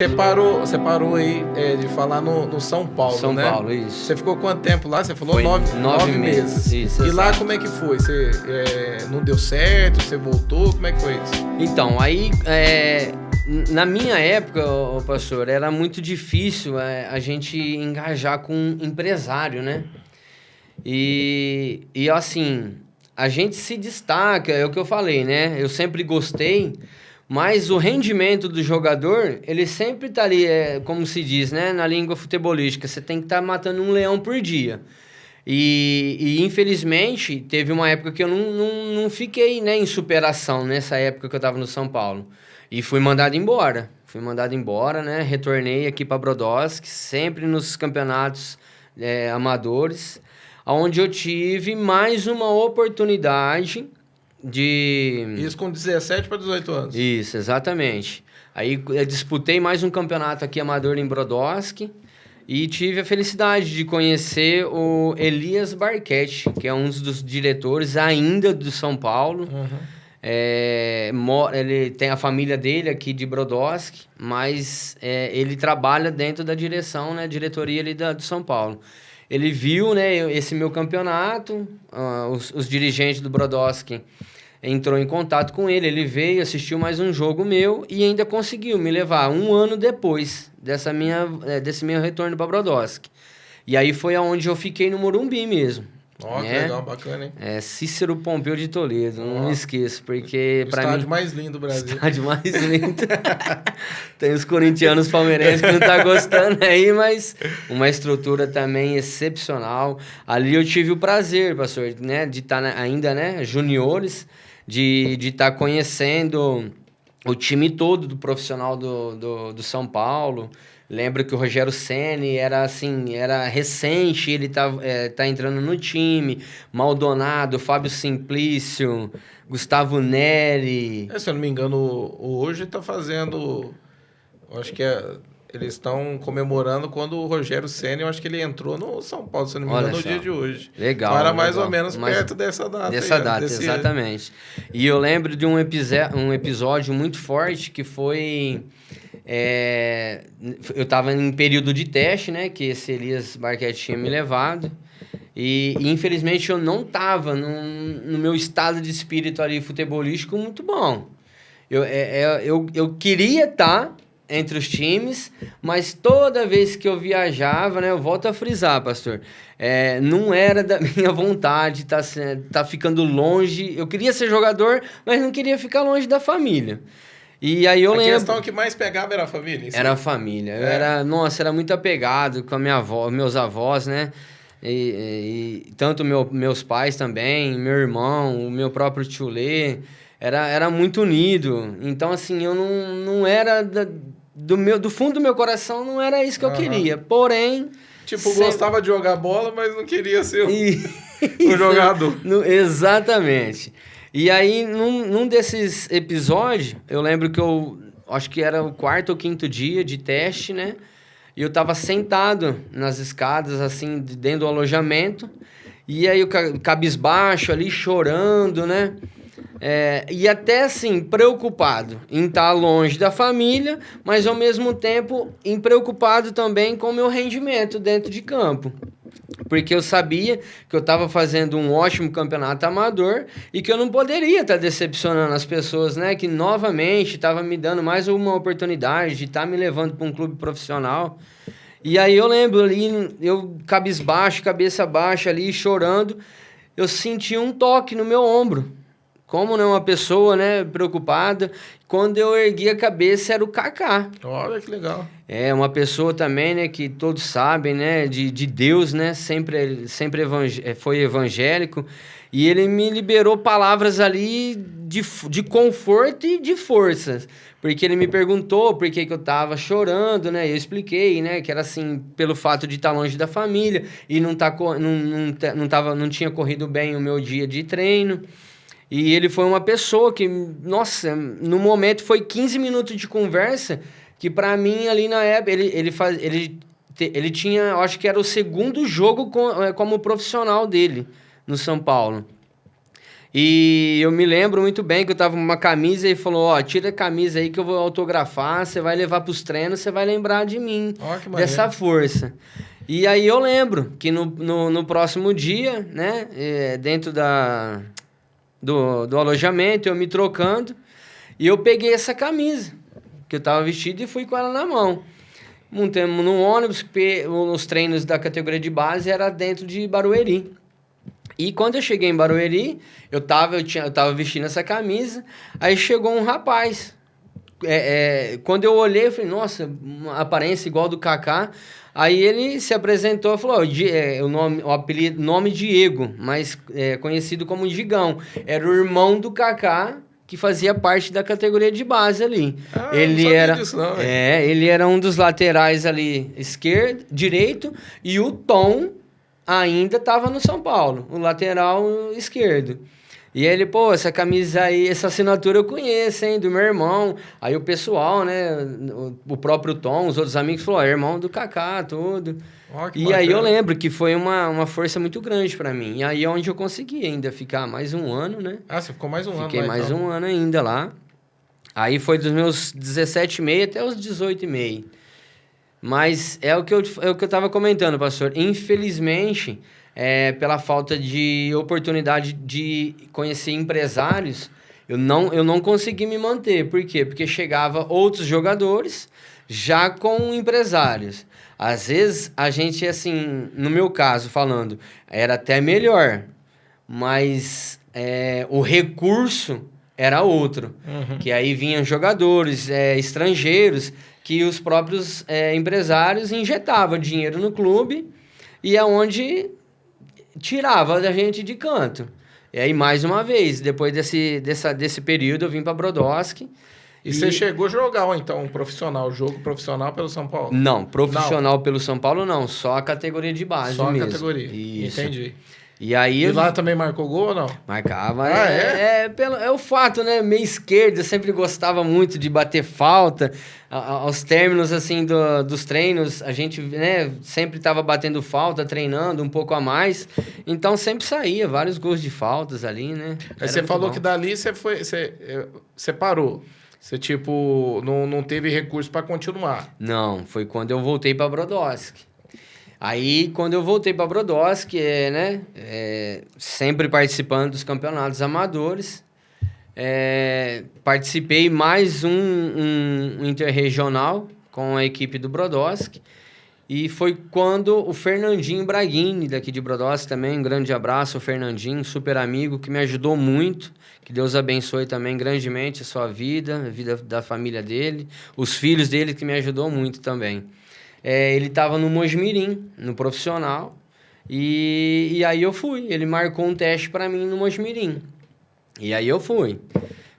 Você parou aí de falar no São Paulo, São né? Paulo, isso. Você ficou quanto tempo lá? Você falou Foi 9 meses. Isso, e exato. lá como é que foi? Você não deu certo? Você voltou? Como é que foi isso? Então, aí, na minha época, ô pastor, era muito difícil a gente engajar com um empresário, né? E assim, a gente se destaca, é o que eu falei, né? Eu sempre gostei, mas o rendimento do jogador, ele sempre tá ali, como se diz, né? Na língua futebolística, você tem que estar matando um leão por dia. E infelizmente, teve uma época que eu não fiquei, né, em superação, nessa época que eu estava no São Paulo. E fui mandado embora. Fui mandado embora, né? Retornei aqui para Brodowski, sempre nos campeonatos amadores, onde eu tive mais uma oportunidade de... Isso com 17 para 18 anos. Isso, exatamente. Aí eu disputei mais um campeonato aqui amador em Brodowski e tive a felicidade de conhecer o Elias Barquete, que é um dos diretores ainda do São Paulo. Uhum. Ele tem a família dele aqui de Brodowski, mas ele trabalha dentro da direção, né, diretoria ali do São Paulo. Ele viu, né, esse meu campeonato, os dirigentes do Brodowski entrou em contato com ele, ele veio, assistiu mais um jogo meu e ainda conseguiu me levar um ano depois desse meu retorno para Brodowski. E aí foi aonde eu fiquei no Morumbi mesmo. Ó, que legal, bacana, hein? Cícero Pompeu de Toledo, não me esqueço, porque O para mim... estádio mais lindo do Brasil. Estádio mais lindo. Tem os corintianos palmeirenses que não tá gostando aí, mas uma estrutura também excepcional. Ali eu tive o prazer, pastor, né, de estar ainda, né, juniores, de estar conhecendo o time todo do profissional do São Paulo. Lembro que o Rogério Ceni era assim, era recente, ele tá entrando no time. Maldonado, Fábio Simplício, Gustavo Neri. Se eu não me engano, hoje está fazendo... Acho que eles estão comemorando quando o Rogério Ceni, eu acho que ele entrou no São Paulo, se eu não me engano, no dia de hoje. Legal. Então era legal. mais ou menos perto dessa data. Dessa data, exatamente. E eu lembro de um episódio muito forte que foi... eu estava em período de teste, né? Que esse Elias Barquete tinha me levado. E infelizmente eu não estava no meu estado de espírito ali futebolístico muito bom. Eu queria estar entre os times, mas toda vez que eu viajava, né? Eu volto a frisar, pastor. Não era da minha vontade tá ficando longe. Eu queria ser jogador, mas não queria ficar longe da família. E aí eu lembro... A questão que mais pegava era a família? Era a família. Eu era muito apegado com a minha avó, meus avós, né? E tanto meus pais também, meu irmão, o meu próprio tio Lê, era muito unido. Então, assim, eu não era... Do fundo do meu coração, não era isso que eu queria. Porém... gostava de jogar bola, mas não queria ser um jogador. Exatamente. E aí, num desses episódios, eu lembro que acho que era o 4º ou 5º dia de teste, né? E eu tava sentado nas escadas, assim, dentro do alojamento. E aí, eu cabisbaixo ali, chorando, né? E até, assim, preocupado em estar longe da família, mas, ao mesmo tempo, preocupado também com o meu rendimento dentro de campo. Porque eu sabia que eu estava fazendo um ótimo campeonato amador e que eu não poderia estar decepcionando as pessoas, né? Que novamente estava me dando mais uma oportunidade de estar me levando para um clube profissional. E aí eu lembro ali, eu cabisbaixo, cabeça baixa ali, chorando, eu senti um toque no meu ombro. Como, né, uma pessoa, né, preocupada. Quando eu ergui a cabeça, era o Kaká. Olha que legal. Uma pessoa também, né, que todos sabem, né, de Deus, né, sempre foi evangélico. E ele me liberou palavras ali de conforto e de forças. Porque ele me perguntou por que eu estava chorando, né, eu expliquei, né, que era assim, pelo fato de estar longe da família e não tinha corrido bem o meu dia de treino. E ele foi uma pessoa que, nossa, no momento foi 15 minutos de conversa, que pra mim ali na época, ele tinha, eu acho que era o 2º jogo como profissional dele no São Paulo. E eu me lembro muito bem que eu tava com uma camisa e ele falou, ó, tira a camisa aí que eu vou autografar, você vai levar pros treinos, você vai lembrar de mim, dessa força. E aí eu lembro que no próximo dia, né, dentro do alojamento, eu me trocando, e eu peguei essa camisa que eu tava vestido e fui com ela na mão. Montamos num ônibus, os treinos da categoria de base era dentro de Barueri. E quando eu cheguei em Barueri, eu tava vestindo essa camisa, aí chegou um rapaz. Quando eu olhei, eu falei, nossa, uma aparência igual do Kaká. Aí ele se apresentou e falou, o apelido, nome Diego, mas conhecido como Digão. Era o irmão do Kaká, que fazia parte da categoria de base ali. Ele era disso, não, ele era um dos laterais ali, direito, e o Tom ainda estava no São Paulo, o lateral esquerdo. E ele, pô, essa camisa aí, essa assinatura eu conheço, hein, do meu irmão. Aí o pessoal, né, o próprio Tom, os outros amigos, falou, irmão do Kaká, tudo. E aí eu lembro que foi uma força muito grande para mim. E aí é onde eu consegui ainda ficar mais um ano, né? Você ficou mais um ano lá, Fiquei mais um ano ainda lá. Aí foi dos meus 17,5 até os 18,5. Mas é o que eu tava comentando, pastor. Infelizmente, pela falta de oportunidade de conhecer empresários, eu não consegui me manter. Por quê? Porque chegava outros jogadores já com empresários. Às vezes, a gente, assim, no meu caso, falando, era até melhor, mas o recurso era outro. Uhum. Que aí vinham jogadores estrangeiros que os próprios empresários injetavam dinheiro no clube e é onde tirava da gente de canto. E aí, mais uma vez, depois desse período, eu vim para Brodowski. E você chegou a jogar, então, jogo profissional pelo São Paulo? Não, profissional pelo São Paulo não, só a categoria de base mesmo. Só a categoria, isso. Entendi. E aí lá também marcou gol ou não? Marcava. É o fato, né? Meio esquerdo, eu sempre gostava muito de bater falta. Aos términos, assim, dos treinos, a gente, né, sempre estava batendo falta, treinando um pouco a mais. Então, sempre saía vários gols de faltas ali, né? Aí você falou que dali você parou. Você, tipo, não teve recurso para continuar. Não, foi quando eu voltei para Brodowski. Aí, quando eu voltei para Brodowski, sempre participando dos campeonatos amadores, participei mais um interregional com a equipe do Brodowski, e foi quando o Fernandinho Braghini, daqui de Brodowski também, um grande abraço ao Fernandinho, super amigo, que me ajudou muito, que Deus abençoe também grandemente a sua vida, a vida da família dele, os filhos dele, que me ajudou muito também. Ele estava no Mojimirim, no profissional, e aí eu fui. Ele marcou um teste para mim no Mojimirim. E aí eu fui.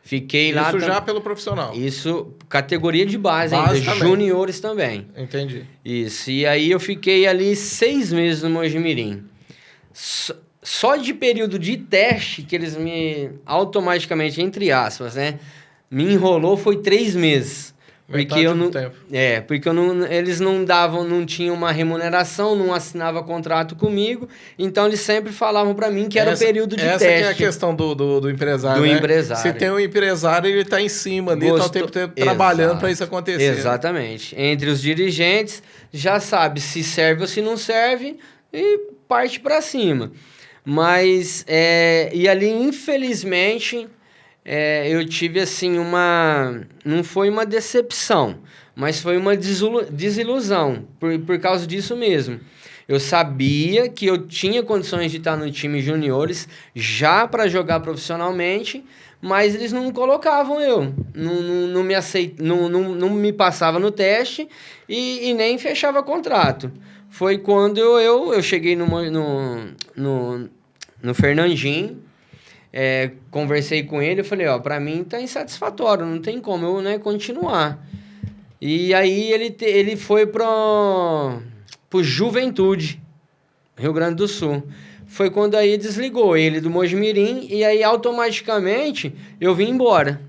Fiquei lá... Isso já pelo profissional? Isso, categoria de base ainda, juniores também. Entendi. Isso, e aí eu fiquei ali 6 meses no Mojimirim. Só de período de teste, que eles me automaticamente, entre aspas, né, me enrolou, foi 3 meses. Porque eles não tinham uma remuneração, não assinavam contrato comigo, então eles sempre falavam para mim que era o período de teste. Essa que é a questão do empresário, né? Empresário. Se tem um empresário, ele está em cima ali, está o tempo trabalhando para isso acontecer. Exatamente. Né? Entre os dirigentes, já sabe se serve ou se não serve e parte para cima. Mas, e ali, infelizmente... eu tive, assim, não foi uma decepção, mas foi uma desilusão, por causa disso mesmo. Eu sabia que eu tinha condições de estar no time juniores já para jogar profissionalmente, mas eles não colocavam eu, não me passava no teste e nem fechava contrato. Foi quando eu cheguei no Fernandinho, conversei com ele, eu falei, pra mim tá insatisfatório, não tem como eu continuar. E aí ele foi pro Juventude, Rio Grande do Sul. Foi quando aí desligou ele do Mojimirim e aí automaticamente eu vim embora.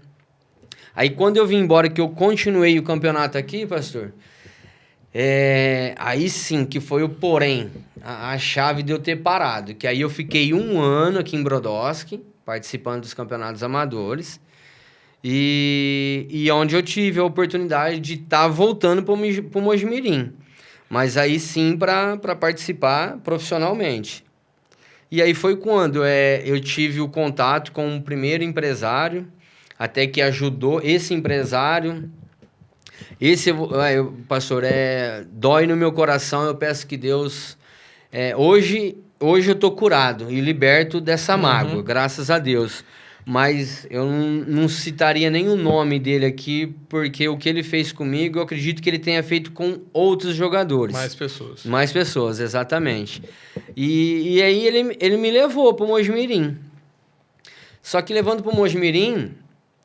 Aí quando eu vim embora, que eu continuei o campeonato aqui, pastor, aí sim que foi o porém, a chave de eu ter parado. Que aí eu fiquei 1 ano aqui em Brodowski, participando dos campeonatos amadores. E onde eu tive a oportunidade de estar voltando para o Mojimirim. Mas aí sim para participar profissionalmente. E aí foi quando eu tive o contato com o primeiro empresário, até que ajudou esse empresário. Pastor, dói no meu coração, eu peço que Deus... hoje eu estou curado e liberto dessa mágoa, graças a Deus. Mas eu não citaria nenhum nome dele aqui, porque o que ele fez comigo, eu acredito que ele tenha feito com outros jogadores. Mais pessoas. Mais pessoas, exatamente. E aí ele me levou para o Mojimirim. Só que levando para o Mojimirim,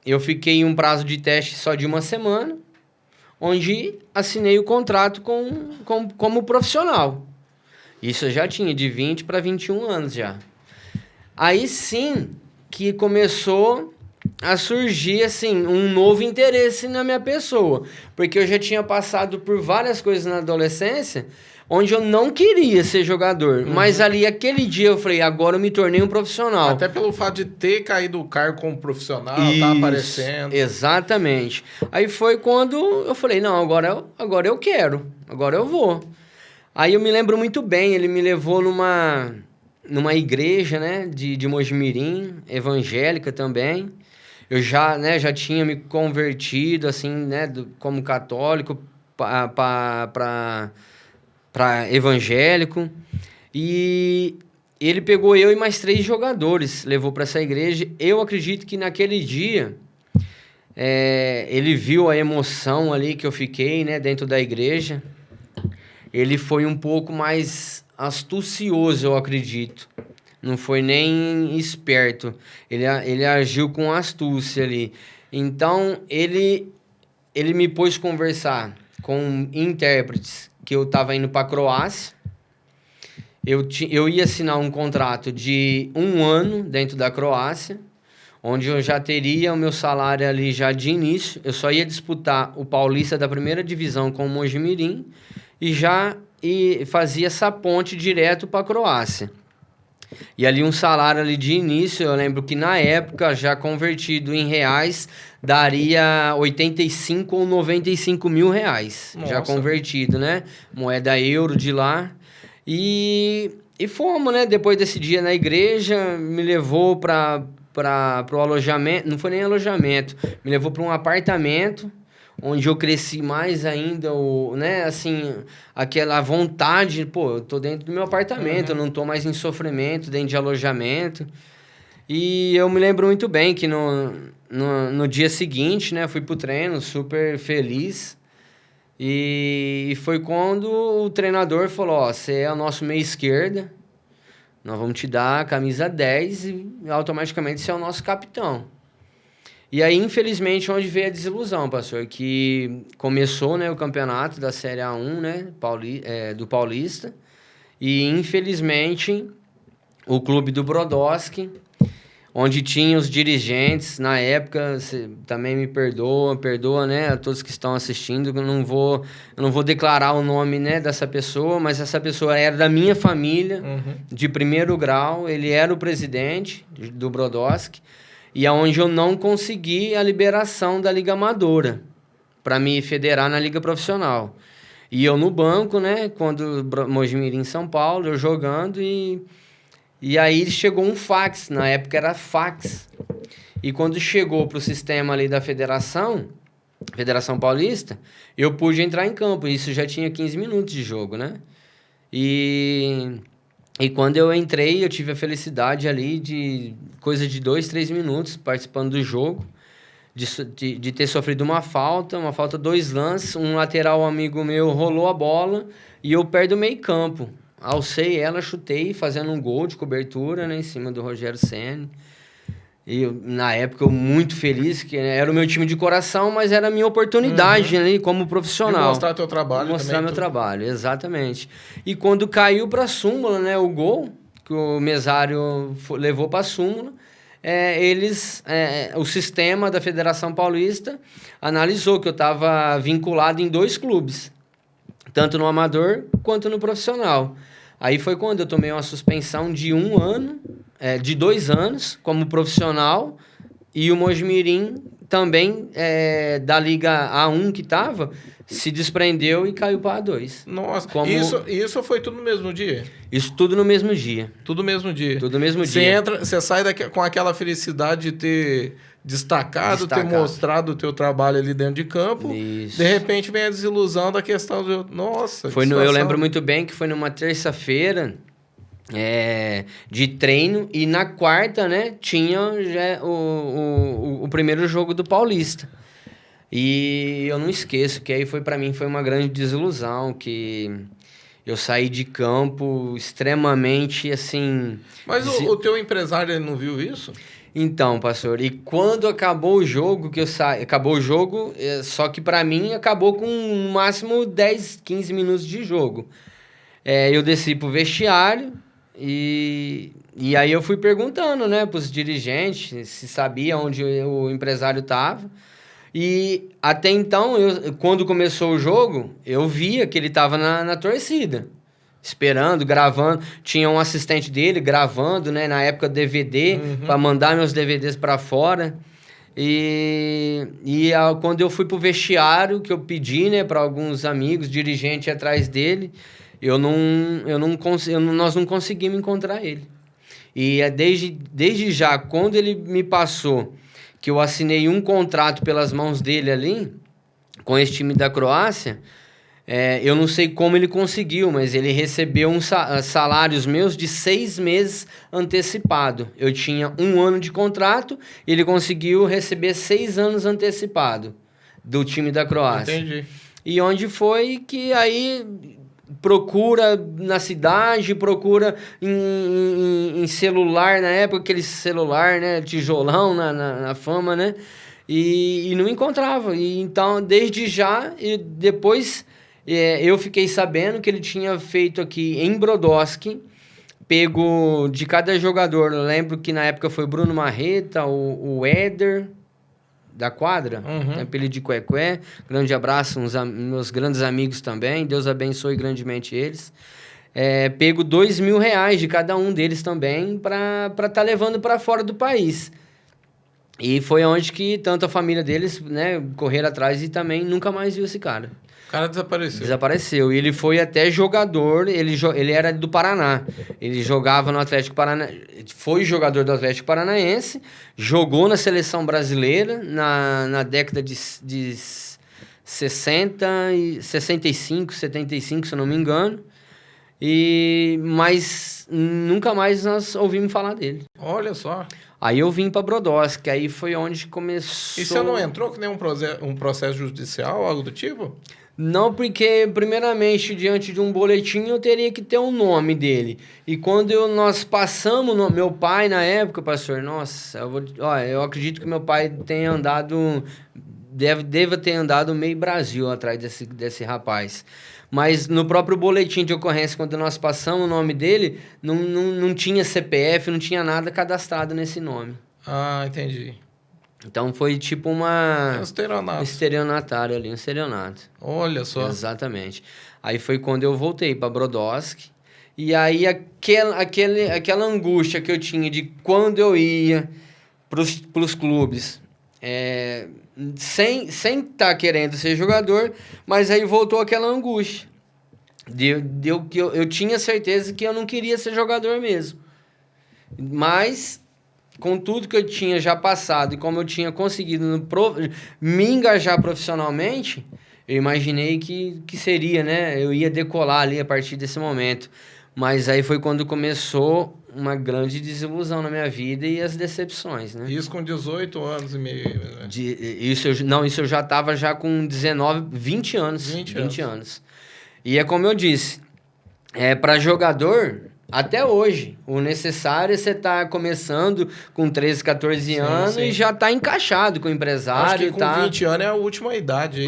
eu fiquei em um prazo de teste só de 1 semana, onde assinei o contrato como profissional. Isso eu já tinha de 20 para 21 anos já. Aí sim que começou a surgir assim, um novo interesse na minha pessoa. Porque eu já tinha passado por várias coisas na adolescência onde eu não queria ser jogador. Mas ali, aquele dia, eu falei, agora eu me tornei um profissional. Até pelo fato de ter caído o cargo como profissional, tá aparecendo. Exatamente. Aí foi quando eu falei, não, agora eu quero, agora eu vou. Aí eu me lembro muito bem, ele me levou numa igreja, né, de Mojimirim, evangélica também. Eu já tinha me convertido, assim, né, como católico para evangélico. E ele pegou eu e mais 3 jogadores, levou para essa igreja. Eu acredito que naquele dia, ele viu a emoção ali que eu fiquei, né, dentro da igreja. Ele foi um pouco mais astucioso, eu acredito. Não foi nem esperto. Ele agiu com astúcia ali. Então, ele me pôs conversar com intérpretes, que eu estava indo para a Croácia. Eu ia assinar um contrato de 1 ano dentro da Croácia, onde eu já teria o meu salário ali já de início. Eu só ia disputar o Paulista da primeira divisão com o Mojimirim e fazia essa ponte direto para a Croácia. E ali um salário ali de início, eu lembro que na época, já convertido em reais, daria 85 ou 95 mil reais. Nossa. Já convertido, né? Moeda euro de lá. E fomos, né? Depois desse dia na igreja, me levou para o alojamento. Não foi nem alojamento, me levou para um apartamento, onde eu cresci mais ainda, né, assim, aquela vontade, pô, eu tô dentro do meu apartamento, eu não tô mais em sofrimento, dentro de alojamento. E eu me lembro muito bem que no dia seguinte, né, fui pro treino super feliz. E foi quando o treinador falou, ó, você é o nosso meia esquerda, nós vamos te dar a camisa 10 e automaticamente você é o nosso capitão. E aí, infelizmente, onde veio a desilusão, pastor, que começou, né, o campeonato da Série A1, né, do Paulista, e infelizmente o clube do Brodowski, onde tinha os dirigentes, na época, você também me perdoa, né, a todos que estão assistindo, eu não vou declarar o nome, né, dessa pessoa, mas essa pessoa era da minha família, de primeiro grau, ele era o presidente do Brodowski, e aonde eu não consegui a liberação da Liga Amadora para me federar na Liga Profissional. E eu no banco, né, quando Mojimirim em São Paulo, eu jogando, e aí chegou um fax, na época era fax. E quando chegou para o sistema ali da Federação Paulista, eu pude entrar em campo, isso já tinha 15 minutos de jogo, né? E quando eu entrei, eu tive a felicidade ali de coisa de 2, 3 minutos participando do jogo, de ter sofrido uma falta, 2 lances, um lateral amigo meu rolou a bola e eu perdo o meio campo. Alcei ela, chutei, fazendo um gol de cobertura, né, em cima do Rogério Ceni. E na época eu muito feliz, que era o meu time de coração, mas era a minha oportunidade, né, como profissional. E mostrar teu trabalho. Mostrar meu trabalho, exatamente. E quando caiu para a súmula, né, o gol, que o mesário levou para a súmula, o sistema da Federação Paulista analisou que eu estava vinculado em 2 clubes, tanto no amador quanto no profissional. Aí foi quando eu tomei uma suspensão de 1 ano, de 2 anos como profissional e o Mojimirim também, da Liga A1 que estava, se desprendeu e caiu para A2. Nossa, isso foi tudo no mesmo dia? Isso tudo no mesmo dia. Tudo no mesmo dia. Tudo no mesmo dia. Você sai com aquela felicidade de ter destacado, ter mostrado o teu trabalho ali dentro de campo. Isso. De repente vem a desilusão da questão do... Nossa, eu lembro muito bem que foi numa terça-feira de treino e na quarta, né, tinha já o primeiro jogo do Paulista. E eu não esqueço que aí para mim foi uma grande desilusão, que eu saí de campo extremamente, assim... Mas o teu empresário, ele não viu isso? Então, pastor, e quando acabou o jogo, acabou o jogo, só que para mim acabou com no máximo 10, 15 minutos de jogo. Eu desci pro vestiário e aí eu fui perguntando, né, pros dirigentes se sabia onde o empresário tava. E até então, quando começou o jogo, eu via que ele estava na torcida, esperando, gravando. Tinha um assistente dele gravando, né, na época DVD, para mandar meus DVDs para fora. Quando eu fui pro vestiário, que eu pedi, né, para alguns amigos, dirigente atrás dele, nós não conseguimos encontrar ele. E desde já, quando ele me passou que eu assinei um contrato pelas mãos dele ali, com esse time da Croácia, eu não sei como ele conseguiu, mas ele recebeu salários meus de 6 meses antecipado. Eu tinha 1 ano de contrato, ele conseguiu receber 6 anos antecipado do time da Croácia. Entendi. E onde foi que aí... procura na cidade, procura em celular, na época, aquele celular, né, tijolão na fama, né, e não encontrava. E então, desde já, e depois eu fiquei sabendo que ele tinha feito aqui em Brodowski, pego de cada jogador. Eu lembro que na época foi Bruno Marreta, o Éder da quadra, tem apelido de Cuecué. Grande abraço, meus grandes amigos também, Deus abençoe grandemente eles. Pego R$2.000 de cada um deles também para tá levando para fora do país. E foi onde que tanto a família deles, né, correram atrás e também nunca mais viu esse cara. O cara desapareceu. Desapareceu. E ele foi até jogador, ele era do Paraná. Ele jogava no Atlético Paranaense, foi jogador do Atlético Paranaense, jogou na seleção brasileira na década de 65, 75, se eu não me engano. Mas nunca mais nós ouvimos falar dele. Olha só. Aí eu vim para Brodowski, aí foi onde começou... E você não entrou com nenhum processo judicial, algo do tipo? Não, porque, primeiramente, diante de um boletim, eu teria que ter o nome dele. E quando nós passamos... Meu pai, na época, pastor, nossa, eu acredito que meu pai tenha andado... Deva ter andado meio Brasil atrás desse rapaz. Mas no próprio boletim de ocorrência, quando nós passamos o nome dele, não tinha CPF, não tinha nada cadastrado nesse nome. Ah, entendi. Então foi tipo um estelionatário ali, um estelionato. Olha só. Exatamente. Aí foi quando eu voltei para Brodowski. E aí aquela angústia que eu tinha de quando eu ia pros clubes, sem estar querendo ser jogador, mas aí voltou aquela angústia. Eu tinha certeza que eu não queria ser jogador mesmo. Mas... com tudo que eu tinha já passado e como eu tinha conseguido me engajar profissionalmente, eu imaginei que seria, né? Eu ia decolar ali a partir desse momento. Mas aí foi quando começou uma grande desilusão na minha vida e as decepções, né? Isso com 18 anos e meio, né? Isso eu já estava já com 19, 20 anos. 20 anos. E é como eu disse, para jogador... Até hoje, o necessário é você estar começando com 13, 14 anos e já tá encaixado com o empresário. Acho que com 20 anos é a última idade. Aí,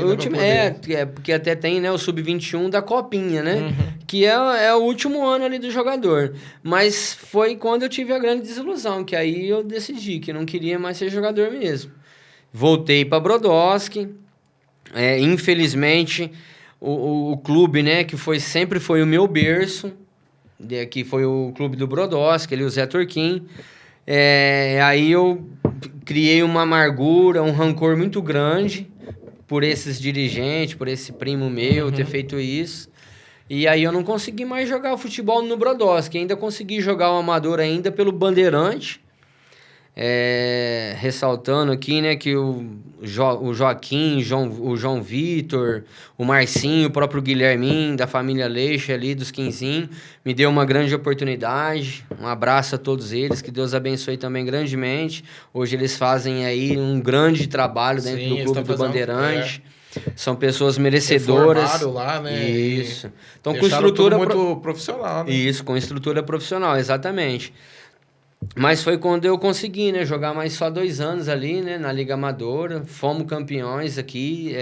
porque até tem, né, o Sub-21 da Copinha, né? Que é o último ano ali do jogador. Mas foi quando eu tive a grande desilusão, que aí eu decidi que não queria mais ser jogador mesmo. Voltei para Brodowski. Infelizmente, o clube, né, que sempre foi o meu berço, que foi o clube do Brodowski, ali o Zé Turquim. Aí eu criei uma amargura, um rancor muito grande por esses dirigentes, por esse primo meu ter feito isso. E aí eu não consegui mais jogar o futebol no Brodowski. Ainda consegui jogar o amador ainda pelo Bandeirante. Ressaltando aqui, né, que o Joaquim, o João Vitor, o Marcinho, o próprio Guilherminho, da família Leixa ali, dos Quinzinhos, me deu uma grande oportunidade. Um abraço a todos eles, que Deus abençoe também grandemente. Hoje eles fazem aí um grande trabalho dentro do Clube do Bandeirante. São pessoas merecedoras. Reformaram lá, né? Isso. Então, com deixaram estrutura tudo muito profissional, né? Isso, com estrutura profissional, exatamente. Mas foi quando eu consegui, né, jogar mais só 2 anos ali, né, na Liga Amadora. Fomos campeões aqui,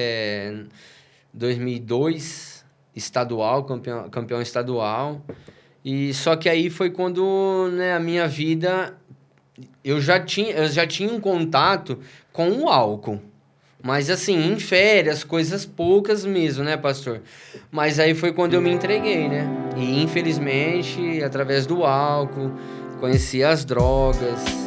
2002, estadual, campeão estadual. E só que aí foi quando, né, a minha vida... Eu já tinha um contato com o álcool. Mas assim, em férias, coisas poucas mesmo, né, pastor? Mas aí foi quando eu me entreguei, né? E infelizmente, através do álcool... Conheci as drogas,